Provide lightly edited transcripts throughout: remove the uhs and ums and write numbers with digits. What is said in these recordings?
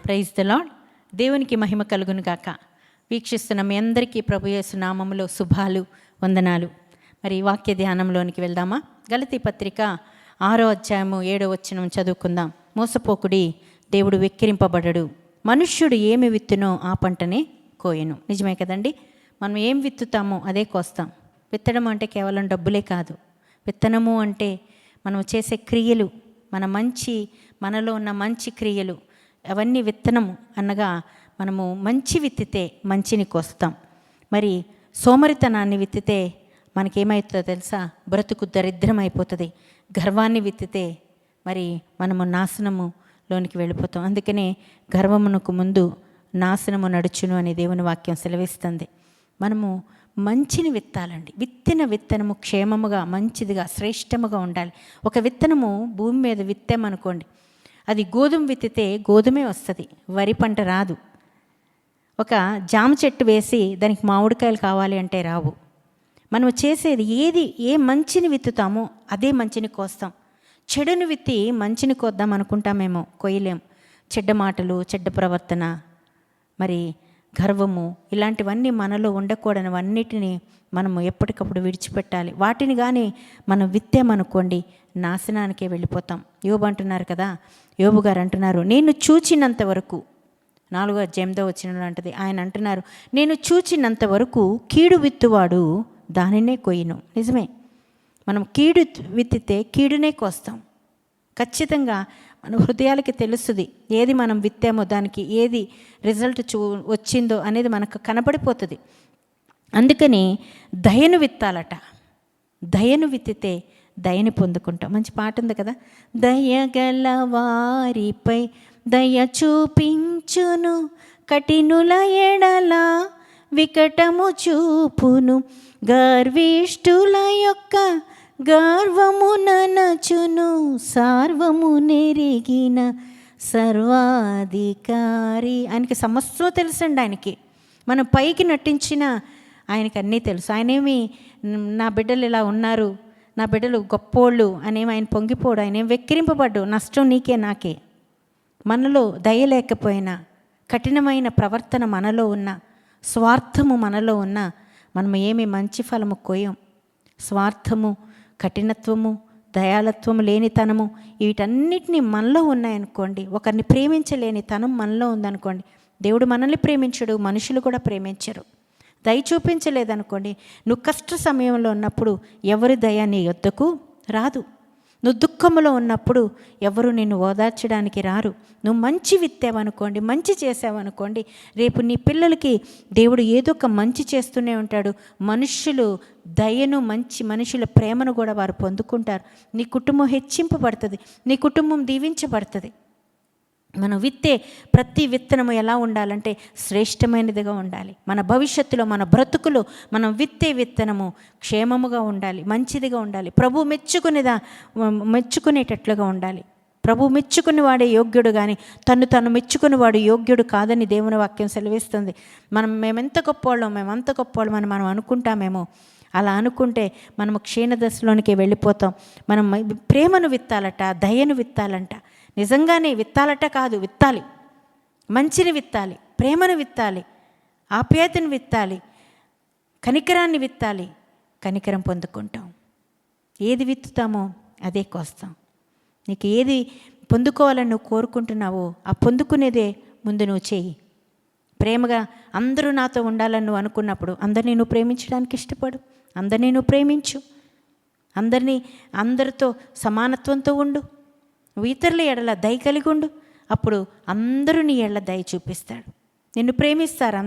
Praise the lord. దేవునికి మహిమ కలుగును గాక. వీక్షిస్తున్న మీ అందరికీ ప్రభు యేసు నామములో శుభాలు, వందనాలు. మరి వాక్య ధ్యానంలోనికి వెళ్దామా? గలతీ పత్రిక 6వ అధ్యాయము 7వ వచనం చదువుకుందాం. మోసపోకుడి, దేవుడు వెక్కిరింపబడడు. మనుష్యుడు ఏమి విత్తునో ఆ పంటనే కోయను. నిజమే కదండి. మనం ఏం విత్తుతామో అదే కోస్తాం. విత్తడం అంటే కేవలం డబ్బులే కాదు. విత్తనము అంటే మనం చేసే క్రియలు, మనలో ఉన్న మంచి క్రియలు, అవన్నీ విత్తనము అనగా మనము మంచి విత్తితే మంచిని కోస్తాం. మరి సోమరితనాన్ని విత్తితే మనకేమవుతుందో తెలుసా? బ్రతుకు దరిద్రం అయిపోతుంది. గర్వాన్ని విత్తితే మరి మనము నాశనములోనికి వెళ్ళిపోతాం. అందుకనే గర్వమునకు ముందు నాశనము నడుచును అని దేవుని వాక్యం సెలవిస్తుంది. మనము మంచిని విత్తాలండి. విత్తిన విత్తనము క్షేమముగా, మంచిదిగా, శ్రేష్టముగా ఉండాలి. ఒక విత్తనము భూమి మీద విత్తామనుకోండి, అది గోధుమ విత్తితే గోధుమే వస్తుంది, వరి పంట రాదు. ఒక జామ చెట్టు వేసి దానికి మామిడికాయలు కావాలి అంటే రావు. మనం చేసేది ఏ మంచిని విత్తుతామో అదే మంచిని కోస్తాం. చెడును విత్తి మంచిని కోద్దాం అనుకుంటామేమో, కొయ్యలేం. చెడ్డ మాటలు, చెడ్డ ప్రవర్తన, మరి గర్వము, ఇలాంటివన్నీ మనలో ఉండకూడనివన్నిటిని మనము ఎప్పటికప్పుడు విడిచిపెట్టాలి. వాటిని కానీ మనం విత్తామనుకోండి నాశనానికే వెళ్ళిపోతాం. యోబు అంటున్నారు కదా, యోబు గారు అంటున్నారు, నేను చూచినంత వరకు, 4వ అధ్యాయంలో వచ్చిన అంటది, ఆయన అంటున్నారు, నేను చూచినంత వరకు కీడు విత్తువాడు దానినే కొయ్యను. నిజమే, మనం కీడు విత్తితే కీడునే కోస్తాం. ఖచ్చితంగా మన హృదయాలకి తెలుస్తుంది ఏది మనం విత్తామో, దానికి ఏది రిజల్ట్ వచ్చిందో అనేది మనకు కనబడిపోతుంది. అందుకని దయను విత్తాలట. దయను విత్తితే దయని పొందుకుంటాం. మంచి పాట ఉంది కదా, దయగల వారిపై దయ చూపించును, కఠినుల ఎడల వికటము చూపును, గర్విష్ఠుల యొక్క గర్వముననచును, సార్వము నెరిగిన సర్వాధికారి. ఆయనకి సమస్తం తెలుసండి. ఆయనకి మనం పైకి నటించిన ఆయనకి అన్నీ తెలుసు. ఆయనేమి నా బిడ్డలు ఇలా ఉన్నారు, నా బిడ్డలు గొప్పోళ్ళు అనేమి ఆయన పొంగిపోడు. ఆయన ఏం వెక్కిరింపబడ్డు, నష్టం నీకే నాకే. మనలో దయ లేకపోయినా, కఠినమైన ప్రవర్తన మనలో ఉన్న, స్వార్థము మనలో ఉన్న, మనము ఏమి మంచి ఫలము కోయం. స్వార్థము, కఠినత్వము, దయాలత్వము, లేనితనము, వీటన్నిటినీ మనలో ఉన్నాయనుకోండి, ఒకరిని ప్రేమించలేని తనం మనలో ఉందనుకోండి, దేవుడు మనల్ని ప్రేమించడు, మనుషులు కూడా ప్రేమించరు. దయ చూపించలేదనుకోండి, నువ్వు కష్ట సమయంలో ఉన్నప్పుడు ఎవరి దయ నీ యొద్దకు రాదు. నువ్వు దుఃఖంలో ఉన్నప్పుడు ఎవరు నిన్ను ఓదార్చడానికి రారు. నువ్వు మంచి విత్తావనుకోండి, మంచి చేసావనుకోండి, రేపు నీ పిల్లలకి దేవుడు ఏదో ఒక మంచి చేస్తూనే ఉంటాడు. మనుషులు దయను, మనుషుల ప్రేమను కూడా వారు పొందుకుంటారు. నీ కుటుంబం హెచ్చింపబడుతుంది, నీ కుటుంబం దీవించబడుతుంది. మనం విత్తే ప్రతి విత్తనము ఎలా ఉండాలంటే శ్రేష్టమైనదిగా ఉండాలి. మన భవిష్యత్తులో, మన బ్రతుకులో మనం విత్తే విత్తనము క్షేమముగా ఉండాలి, మంచిదిగా ఉండాలి, ప్రభు మెచ్చుకునేటట్లుగా ఉండాలి. ప్రభు మెచ్చుకునేవాడే యోగ్యుడు, కానీ తను మెచ్చుకునేవాడు యోగ్యుడు కాదని దేవుని వాక్యం సెలవిస్తుంది. మేమెంత గొప్పవాళ్ళం అని మనం అనుకుంటామేమో. అలా అనుకుంటే మనము క్షీణదశలోనికి వెళ్ళిపోతాం. మనం ప్రేమను విత్తాలట, దయను విత్తాలంట. నిజంగానే విత్తాలట కాదు, విత్తాలి. మంచిని విత్తాలి, ప్రేమను విత్తాలి, ఆప్యాయతను విత్తాలి, కనికరాన్ని విత్తాలి. కనికరం పొందుకుంటాం. ఏది విత్తుతామో అదే కోస్తాం. నీకు ఏది పొందుకోవాలని నువ్వు కోరుకుంటున్నావో ఆ పొందుకునేదే ముందు నువ్వు చెయ్యి. ప్రేమగా అందరూ నాతో ఉండాలని నువ్వు అనుకున్నప్పుడు అందరినీ నువ్వు ప్రేమించడానికి ఇష్టపడు. అందరినీ నువ్వు ప్రేమించు. అందరితో సమానత్వంతో ఉండు. నువ్వు ఇతరుల ఎడల దయ కలిగి ఉండు. అప్పుడు అందరూ నీ ఎడల దయ చూపిస్తాడు. నిన్ను ప్రేమిస్తారు,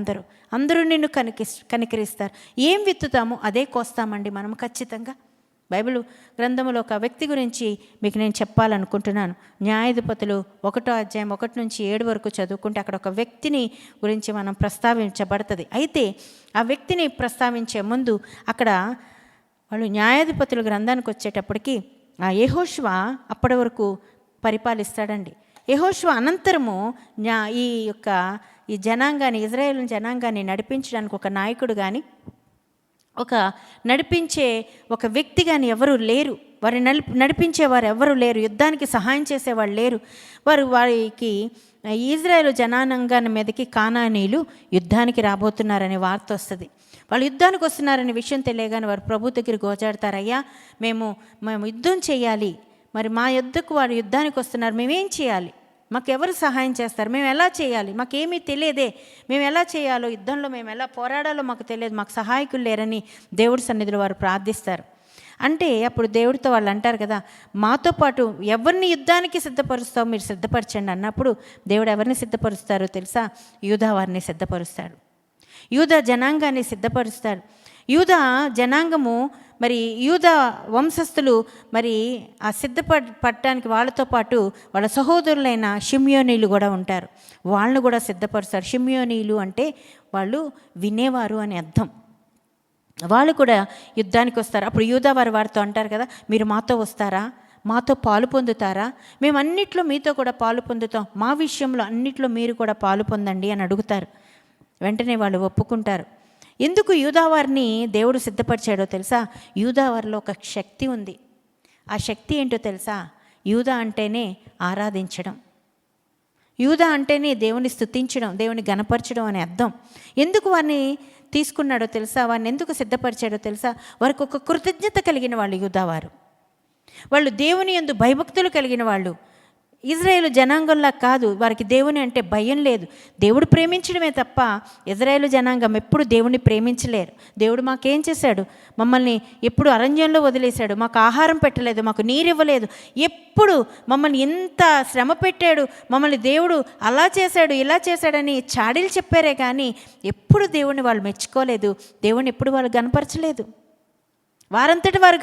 అందరూ నిన్ను కనికరిస్తారు. ఏం విత్తుతామో అదే కోస్తామండి మనం ఖచ్చితంగా. బైబిల్ గ్రంథంలో ఒక వ్యక్తి గురించి మీకు నేను చెప్పాలనుకుంటున్నాను. న్యాయాధిపతులు 1వ అధ్యాయం 1 నుంచి 7 వరకు చదువుకుంటే అక్కడ ఒక వ్యక్తిని గురించి మనం ప్రస్తావించబడుతుంది. అయితే ఆ వ్యక్తిని ప్రస్తావించే ముందు అక్కడ వాళ్ళు న్యాయాధిపతుల గ్రంథానికి వచ్చేటప్పటికి ఆ యెహోషువ అప్పటి వరకు పరిపాలిస్తాడండి. యెహోషువ అనంతరము ఈ జనాంగాన్ని, ఇజ్రాయేల్ జనాంగాన్ని నడిపించడానికి ఒక నాయకుడు కానీ, ఒక నడిపించే ఒక వ్యక్తి కానీ ఎవరు లేరు. వారిని నడిపించేవారు ఎవరు లేరు. యుద్ధానికి సహాయం చేసేవాళ్ళు లేరు. వారికి ఇజ్రాయేలు జనాంగాన్ని మీదకి కానానీయులు యుద్ధానికి రాబోతున్నారనే వార్త వస్తుంది. వాళ్ళు యుద్ధానికి వస్తున్నారనే విషయం తెలియగానే వారు ప్రభు దగ్గర గోజాడతారు, అయ్యా మేము యుద్ధం చేయాలి, మరి మా యుద్ధకు వారు యుద్ధానికి వస్తున్నారు, మేమేం చేయాలి, మాకు ఎవరు సహాయం చేస్తారు, మేము ఎలా చేయాలి, మాకేమీ తెలియదే, మేము ఎలా చేయాలో, యుద్ధంలో మేము ఎలా పోరాడాలో మాకు తెలియదు, మాకు సహాయకులు లేరని దేవుడి సన్నిధిలో వారు ప్రార్థిస్తారు. అంటే అప్పుడు దేవుడితో వాళ్ళు అంటారు కదా, మాతో పాటు ఎవరిని యుద్ధానికి సిద్ధపరుస్తావు, మీరు సిద్ధపరచండి అన్నప్పుడు దేవుడు ఎవరిని సిద్ధపరుస్తారో తెలుసా? యూదా వారిని సిద్ధపరుస్తాడు. యూదా జనాంగాన్ని సిద్ధపరుస్తాడు. యూదా జనాంగము మరి యూదా వంశస్థులు మరి ఆ సిద్ధపడటానికి వాళ్ళతో పాటు వాళ్ళ సహోదరులైన షిమ్యోనీలు కూడా ఉంటారు. వాళ్ళను కూడా సిద్ధపరుస్తారు. షిమ్యోనీలు అంటే వాళ్ళు వినేవారు అని అర్థం. వాళ్ళు కూడా యుద్ధానికి వస్తారు. అప్పుడు యూదా వారితో అంటారు కదా, మీరు మాతో వస్తారా, మాతో పాలు పొందుతారా, మేము అన్నిట్లో మీతో కూడా పాలు పొందుతాం, మా విషయంలో అన్నిట్లో మీరు కూడా పాలు పొందండి అని అడుగుతారు. వెంటనే వాళ్ళు ఒప్పుకుంటారు. ఎందుకు యూదావారిని దేవుడు సిద్ధపరిచాడో తెలుసా? యూదావారిలో ఒక శక్తి ఉంది. ఆ శక్తి ఏంటో తెలుసా? యూదా అంటేనే ఆరాధించడం, యూదా అంటేనే దేవుని స్తుతించడం, దేవుని గణపరచడం అనే అర్థం. ఎందుకు వారిని తీసుకున్నాడో తెలుసా? వారిని ఎందుకు సిద్ధపరిచాడో తెలుసా? వారికి ఒక కృతజ్ఞత కలిగిన వాళ్ళు యూదావారు. వాళ్ళు దేవుని యందు భయభక్తులు కలిగిన వాళ్ళు. ఇజ్రాయేలు జనాంగంలా కాదు, వారికి దేవుని అంటే భయం లేదు. దేవుడు ప్రేమించడమే తప్ప ఇజ్రాయేలు జనాంగం ఎప్పుడు దేవుని ప్రేమించలేరు. దేవుడు మాకేం చేశాడు? మమ్మల్ని ఎప్పుడు అరణ్యంలో వదిలేశాడు, మాకు ఆహారం పెట్టలేదు, మాకు నీరు ఇవ్వలేదు, ఎప్పుడు మమ్మల్ని ఎంత శ్రమ పెట్టాడు, మమ్మల్ని దేవుడు అలా చేశాడు ఇలా చేశాడని చాడీలు చెప్పారే కానీ ఎప్పుడు దేవుణ్ణి వాళ్ళు మెచ్చుకోలేదు. దేవుని ఎప్పుడు వాళ్ళు గనపరచలేదు. వారంతటి వారు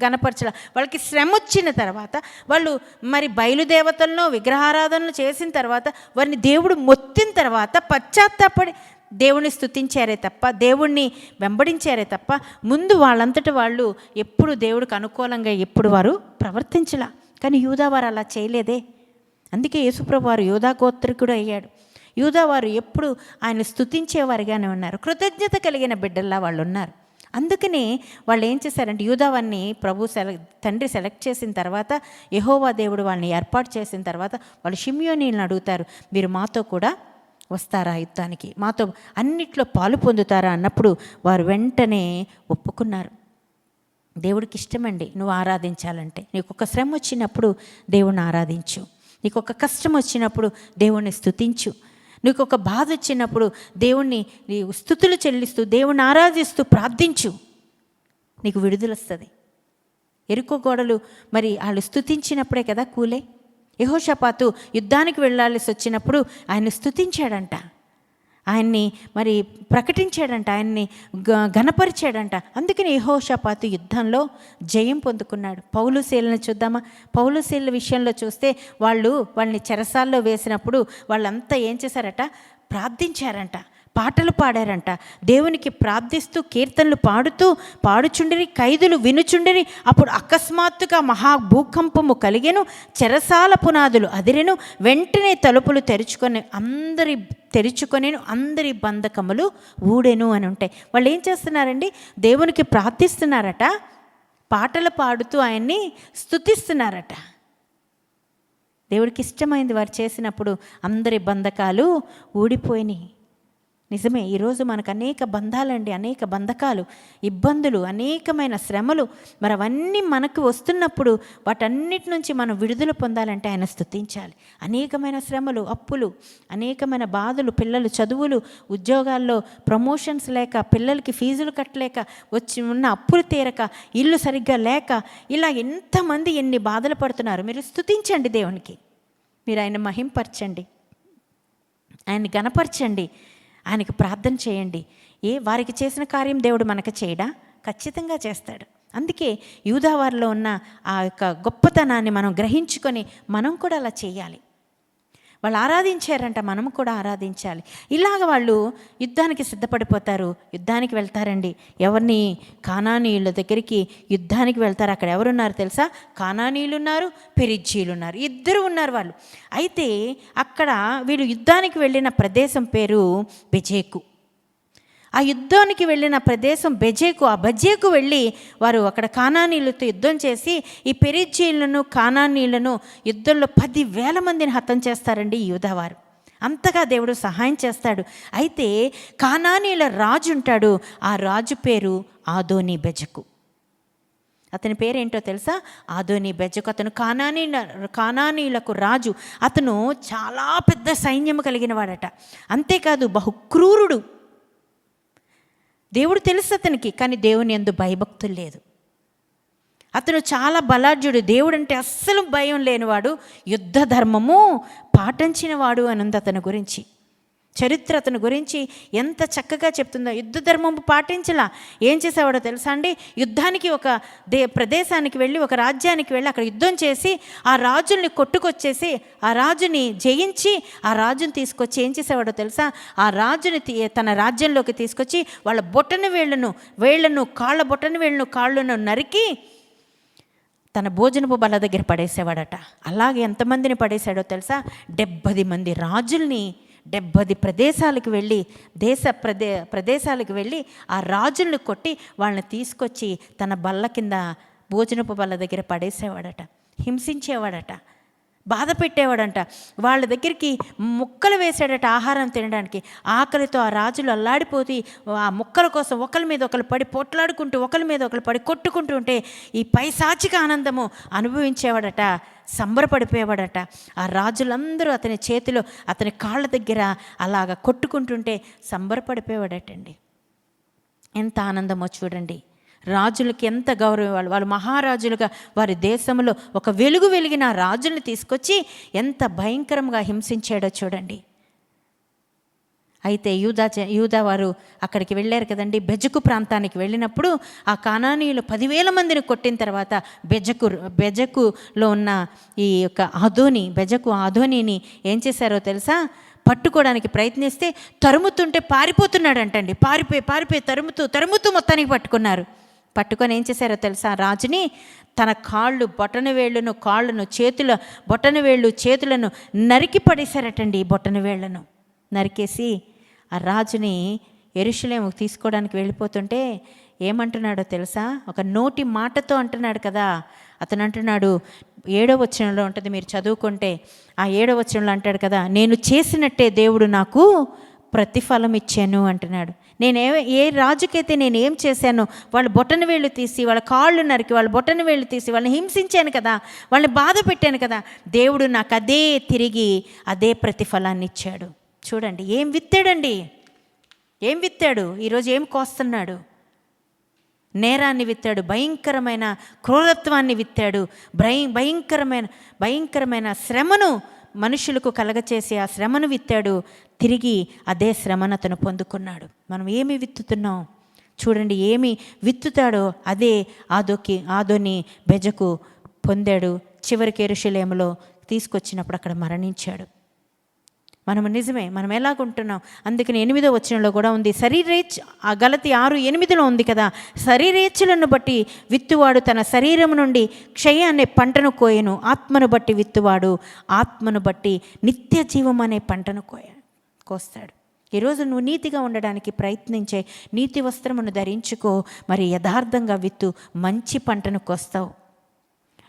గణపరచల. వాళ్ళకి శ్రమ వచ్చిన తర్వాత వాళ్ళు మరి బయలుదేవతలను విగ్రహారాధనలు చేసిన తర్వాత వారిని దేవుడు మొత్తిన తర్వాత పశ్చాత్తాపడి దేవుని స్తుతించారే తప్ప, దేవుణ్ణి వెంబడించారే తప్ప ముందు వాళ్ళంతటి వాళ్ళు ఎప్పుడు దేవుడికి అనుకూలంగా ఎప్పుడు వారు ప్రవర్తించలా. కానీ యూదావారు అలా చేయలేదే. అందుకే యేసుప్రభు వారు యూదా గోత్రికుడు అయ్యాడు. యూదావారు ఎప్పుడు ఆయన స్తుతించేవారుగానే ఉన్నారు. కృతజ్ఞత కలిగిన బిడ్డల్లా వాళ్ళు ఉన్నారు. అందుకనే వాళ్ళు ఏం చేశారంటే యూదావాన్ని తండ్రి సెలెక్ట్ చేసిన తర్వాత, యెహోవా దేవుడు వాళ్ళని ఏర్పాటు చేసిన తర్వాత వాళ్ళు షిమ్యోనీలను అడుగుతారు, మీరు మాతో కూడా వస్తారా యుద్ధానికి, మాతో అన్నిట్లో పాలు పొందుతారా అన్నప్పుడు వారు వెంటనే ఒప్పుకున్నారు. దేవుడికి ఇష్టమండి నువ్వు ఆరాధించాలంటే. నీకు ఒక శ్రమ వచ్చినప్పుడు దేవుణ్ణి ఆరాధించు, నీకు ఒక కష్టం వచ్చినప్పుడు దేవుణ్ణి స్తుతించు, నీకు ఒక బాధ వచ్చినప్పుడు దేవుణ్ణి స్తుతులు చెల్లిస్తూ దేవుణ్ణి ఆరాధిస్తూ ప్రార్థించు, నీకు విడుదల వస్తుంది. ఎరుకో గోడలు మరి వాళ్ళు స్తుతించినప్పుడే కదా కూలే. యెహోషాపాతు యుద్ధానికి వెళ్ళాల్సి వచ్చినప్పుడు ఆయన స్తుతించాడంట, ఆయన్ని మరి ప్రకటించాడంట, ఆయన్ని ఘనపరిచాడంట. అందుకని యెహోషాపాతు యుద్ధంలో జయం పొందుకున్నాడు. పౌలుశీలను చూద్దామా? పౌలుశీల విషయంలో చూస్తే వాళ్ళని చెరసాల్లో వేసినప్పుడు వాళ్ళంతా ఏం చేశారట? ప్రార్థించారంట, పాటలు పాడారంట, దేవునికి ప్రార్థిస్తూ కీర్తనలు పాడుచుండిరి, ఖైదులు వినుచుండిరి. అప్పుడు అకస్మాత్తుగా మహాభూకంపము కలిగెను, చెరసాల పునాదులు అదిరెను, వెంటనే తలుపులు తెరుచుకొనేను, అందరి బంధకములు ఊడెను అని ఉంటాయి. వాళ్ళు ఏం చేస్తున్నారండి? దేవునికి ప్రార్థిస్తున్నారట, పాటలు పాడుతూ ఆయన్ని స్తుతిస్తున్నారట. దేవుడికి ఇష్టమైంది వారు చేసినప్పుడు అందరి బంధకాలు ఊడిపోయినాయి. నిజమే, ఈరోజు మనకు అనేక బంధాలండి, అనేక బంధకాలు, ఇబ్బందులు, అనేకమైన శ్రమలు. మరి అవన్నీ మనకు వస్తున్నప్పుడు వాటన్నిటి నుంచి మనం విడుదల పొందాలంటే ఆయన స్తుతించాలి. అనేకమైన శ్రమలు, అప్పులు, అనేకమైన బాధలు, పిల్లలు చదువులు, ఉద్యోగాల్లో ప్రమోషన్స్ లేక, పిల్లలకి ఫీజులు కట్టలేక, ఉన్న అప్పులు తీరక, ఇల్లు సరిగ్గా లేక, ఇలా ఎంతమంది ఎన్ని బాధలు పడుతున్నారు. మీరు స్తుతించండి దేవునికి, మీరు ఆయన మహింపరచండి, ఆయన్ని గణపరచండి, ఆయనకు ప్రార్థన చేయండి. వారికి చేసిన కార్యం దేవుడు మనకు చేయడా? ఖచ్చితంగా చేస్తాడు. అందుకే యూదావారిలో ఉన్న ఆ యొక్క గొప్పతనాన్ని మనం గ్రహించుకొని మనం కూడా అలా చేయాలి. వాళ్ళు ఆరాధించారంట, మనం కూడా ఆరాధించాలి. ఇలాగ వాళ్ళు యుద్ధానికి సిద్ధపడిపోతారు, యుద్ధానికి వెళ్తారండి. ఎవరిని? కానానీయుల దగ్గరికి యుద్ధానికి వెళ్తారు. అక్కడ ఎవరున్నారు తెలుసా? కానానీయులు ఉన్నారు, పెరిజ్జీలు ఉన్నారు, ఇద్దరు ఉన్నారు వాళ్ళు. అయితే అక్కడ వీళ్ళు యుద్ధానికి వెళ్ళిన ప్రదేశం పేరు బెజేకు. ఆ యుద్ధానికి వెళ్ళిన ప్రదేశం బెజేకు. ఆ బెజేకు వెళ్ళి వారు అక్కడ కానానీయులతో యుద్ధం చేసి ఈ పెరిజ్జీయులను కానానీయులను యుద్ధంలో 10,000 మందిని హతం చేస్తారండి ఈ యూదావారు. అంతగా దేవుడు సహాయం చేస్తాడు. అయితే కానానీయుల రాజు ఉంటాడు. ఆ రాజు పేరు ఆదోని బెజకు. అతని పేరేంటో తెలుసా? ఆదోని బెజకు. అతను కానానీయులకు రాజు. అతను చాలా పెద్ద సైన్యము కలిగిన వాడట. అంతేకాదు బహుక్రూరుడు. దేవుడు తెలుసు అతనికి, కానీ దేవుని యందు భయభక్తులు లేదు. అతను చాలా బలాఢ్యుడు. దేవుడు అంటే అస్సలు భయం లేనివాడు, యుద్ధ ధర్మము పాటించినవాడు అని ఉంది అతని గురించి. చరిత్ర అతని గురించి ఎంత చక్కగా చెప్తుందో. యుద్ధ ధర్మము పాటించలా. ఏం చేసేవాడో తెలుసా అండి? యుద్ధానికి ఒక ప్రదేశానికి వెళ్ళి, ఒక రాజ్యానికి వెళ్ళి అక్కడ యుద్ధం చేసి ఆ రాజుల్ని కొట్టుకొచ్చేసి ఆ రాజుని జయించి ఆ రాజుని తీసుకొచ్చి ఏం చేసేవాడో తెలుసా? ఆ రాజుని తన రాజ్యంలోకి తీసుకొచ్చి వాళ్ళ బొట్టన వేళ్లను కాళ్ళను నరికి తన భోజనపు బల్ల దగ్గర పడేసేవాడట. అలాగే ఎంతమందిని పడేశాడో తెలుసా? 70 మంది రాజుల్ని 70 ప్రదేశాలకు వెళ్ళి ప్రదేశాలకు వెళ్ళి ఆ రాజుల్ని కొట్టి వాళ్ళని తీసుకొచ్చి తన బల్ల కింద భోజనపు బల్ల దగ్గర పడేసేవాడట. హింసించేవాడట, బాధ పెట్టేవాడంట. వాళ్ళ దగ్గరికి ముక్కలు వేసాడట ఆహారం తినడానికి. ఆకలితో ఆ రాజులు అల్లాడిపోతే ఆ ముక్కల కోసం ఒకరి మీద ఒకరు పడి పోట్లాడుకుంటూ, ఒకరి మీద ఒకరు పడి కొట్టుకుంటూ ఉంటే ఈ పైశాచిక ఆనందము అనుభవించేవాడట, సంబరపడిపోయేవాడట. ఆ రాజులందరూ అతని చేతిలో, అతని కాళ్ళ దగ్గర అలాగ కొట్టుకుంటుంటే సంబరపడిపోయేవాడటండి. ఎంత ఆనందమో చూడండి. రాజులకి ఎంత గౌరవం. వాళ్ళు మహారాజులుగా వారి దేశంలో ఒక వెలుగు వెలిగిన రాజుల్ని తీసుకొచ్చి ఎంత భయంకరంగా హింసించాడో చూడండి. అయితే యూదా వారు అక్కడికి వెళ్ళారు కదండి. బెజకు ప్రాంతానికి వెళ్ళినప్పుడు ఆ కానానీయులు 10,000 మందిని కొట్టిన తర్వాత బెజకులో ఉన్న ఈ యొక్క ఆదోనిని ఏం చేశారో తెలుసా? పట్టుకోవడానికి ప్రయత్నిస్తే తరుముతుంటే పారిపోతున్నాడంటండి. పారిపోయి తరుముతూ మొత్తానికి పట్టుకొని ఏం చేశారో తెలుసా? రాజుని తన చేతులను నరికి పడేశారటండి. బొటనవేళ్లను నరికేసి ఆ రాజుని యెరూషలేముకు తీసుకోవడానికి వెళ్ళిపోతుంటే ఏమంటున్నాడో తెలుసా? ఒక నోటి మాటతో అంటున్నాడు కదా. అతను అంటున్నాడు, 7వ వచనంలో ఉంటుంది, మీరు చదువుకుంటే ఆ 7వ వచనంలో అంటాడు కదా, నేను చేసినట్టే దేవుడు నాకు ప్రతిఫలం ఇచ్చాను అంటున్నాడు. ఏ రాజుకైతే నేను ఏం చేశానో, వాళ్ళ బొటన వేళ్ళు తీసి, వాళ్ళ కాళ్ళు నరికి, వాళ్ళ బొటన వేళ్ళు తీసి వాళ్ళని హింసించాను కదా, వాళ్ళని బాధ పెట్టాను కదా, దేవుడు నాకు తిరిగి అదే ప్రతిఫలాన్ని ఇచ్చాడు. చూడండి, ఏం విత్తాడు ఈరోజు, ఏం కోస్తున్నాడు? నేరాన్ని విత్తాడు, భయంకరమైన క్రూరత్వాన్ని విత్తాడు, భయంకరమైన శ్రమను మనుషులకు కలగచేసి ఆ శ్రమను విత్తాడు. తిరిగి అదే శ్రమను అతను పొందుకున్నాడు. మనం ఏమి విత్తుతున్నాం చూడండి. ఏమి విత్తుతాడో అదే ఆదోని బెజకు పొందాడు. చివరికి యెరూషలేములో తీసుకొచ్చినప్పుడు అక్కడ మరణించాడు. మనం ఎలాగుంటున్నాం? అందుకని 8వ వచనంలో కూడా ఉంది, ఆ గలతీ 6:8 ఉంది కదా, శరీరేచ్ఛలను బట్టి విత్తువాడు తన శరీరం నుండి క్షయాన్ని పంటను కోయను, ఆత్మను బట్టి విత్తువాడు ఆత్మను బట్టి నిత్య జీవం అనే పంటను కోస్తాడు. ఈరోజు నువ్వు నీతిగా ఉండడానికి ప్రయత్నించే, నీతి వస్త్రమును ధరించుకో, మరి యథార్థంగా విత్తు, మంచి పంటను కోస్తావు.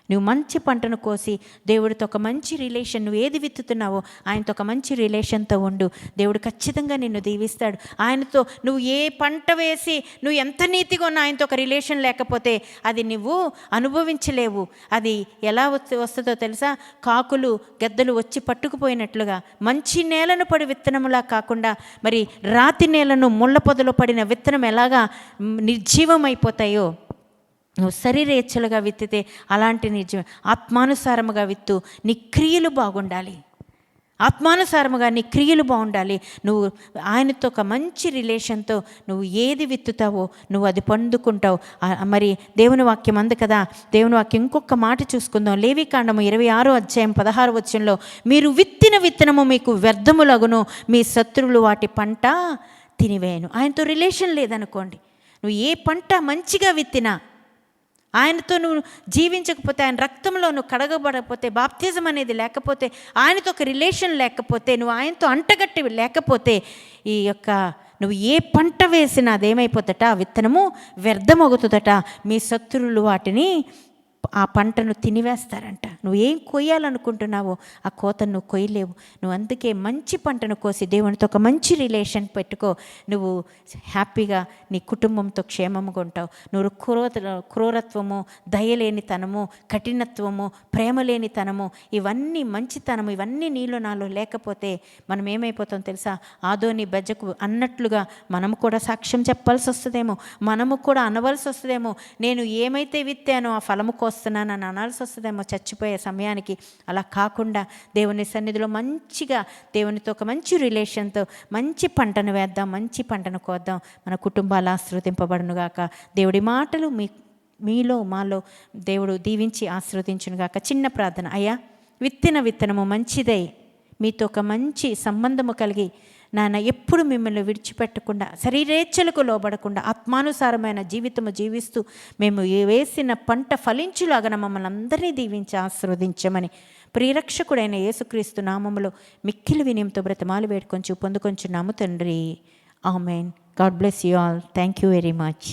నువ్వు మంచి పంటను కోసి దేవుడితో ఒక మంచి రిలేషన్, నువ్వు ఏది విత్తుతున్నావో ఆయనతో ఒక మంచి రిలేషన్తో ఉండు. దేవుడు ఖచ్చితంగా నిన్ను దీవిస్తాడు. ఆయనతో నువ్వు ఏ పంట వేసి నువ్వు ఎంత నీతిగా ఉన్నా ఆయనతో ఒక రిలేషన్ లేకపోతే అది నువ్వు అనుభవించలేవు. అది ఎలా వస్తుందో తెలుసా? కాకులు గెద్దలు వచ్చి పట్టుకుపోయినట్లుగా మంచి నేలను పడి విత్తనములా కాకుండా మరి రాతి నేలను ముళ్ళ పొదలో పడిన విత్తనం ఎలాగా నిర్జీవమైపోతాయో, నువ్వు శరీరేచ్ఛలుగా విత్తితే అలాంటి నిజం. ఆత్మానుసారముగా విత్తు, నీ క్రియలు బాగుండాలి. ఆత్మానుసారముగా నీ క్రియలు బాగుండాలి. నువ్వు ఆయనతో ఒక మంచి రిలేషన్తో నువ్వు ఏది విత్తుతావో నువ్వు అది పొందుకుంటావు. మరి దేవుని వాక్యం అంది కదా, దేవుని వాక్యం ఇంకొక మాట చూసుకుందాం. లేవికాండము 26:16 వచనంలో, మీరు విత్తిన విత్తనము మీకు వ్యర్థములగును, మీ శత్రువులు వాటి పంట తినివేయను. ఆయనతో రిలేషన్ లేదనుకోండి, నువ్వు ఏ పంట మంచిగా విత్తినా, ఆయనతో నువ్వు జీవించకపోతే, ఆయన రక్తంలో నువ్వు కడగబడకపోతే, బాప్తిజం అనేది లేకపోతే, ఆయనతో ఒక రిలేషన్ లేకపోతే, నువ్వు ఆయనతో అంటగట్టి లేకపోతే, ఈ యొక్క నువ్వు ఏ పంట వేసినా అదేమైపోతట, ఆ విత్తనము వ్యర్థమవుతుందట. మీ శత్రువులు వాటిని ఆ పంటను తినివేస్తారంట. నువ్వు ఏం కొయ్యాలనుకుంటున్నావో ఆ కోతను నువ్వు కొయ్యలేవు. నువ్వు అందుకే మంచి పంటను కోసి దేవునితో ఒక మంచి రిలేషన్ పెట్టుకో. నువ్వు హ్యాపీగా నీ కుటుంబంతో క్షేమంగా ఉంటావు. నువ్వు క్రూరత్వము, దయలేనితనము, కఠినత్వము, ప్రేమ లేనితనము, ఇవన్నీ మంచితనము, ఇవన్నీ నీలో నాలో లేకపోతే మనం ఏమైపోతాం తెలుసా? ఆదోని బెజ్జకు అన్నట్లుగా మనము కూడా సాక్ష్యం చెప్పాల్సి వస్తుందేమో, మనము కూడా అనవలసి వస్తుందేమో. నేను ఏమైతే విత్తానో ఆ ఫలము వస్తున్నానని అనాల్సి వస్తుందేమో చచ్చిపోయే సమయానికి. అలా కాకుండా దేవుని సన్నిధిలో మంచిగా దేవునితో ఒక మంచి రిలేషన్తో మంచి పంటను వేద్దాం, మంచి పంటను కోద్దాం. మన కుటుంబాలు ఆశీర్వదింపబడునుగాక. దేవుడి మాటలు మీలో మాలో దేవుడు దీవించి ఆశీర్వదించునుగాక. చిన్న ప్రార్థన. అయ్యా, విత్తిన విత్తనము మంచిదై మీతో ఒక మంచి సంబంధము కలిగి నాన్న ఎప్పుడు మిమ్మల్ని విడిచిపెట్టకుండా, శరీరేచ్ఛలకు లోబడకుండా ఆత్మానుసారమైన జీవితము జీవిస్తూ మేము వేసిన పంట ఫలించులాగా మమ్మల్ని అందరినీ దీవించి ఆశీర్వదించమని ప్రియరక్షకుడైన యేసుక్రీస్తు నామములో మిక్కిలి వినయంతో బ్రతమాలు వేడుకొంచు పొందుకొంచున్నాము తండ్రి. Amen. God bless you all. Thank you very much.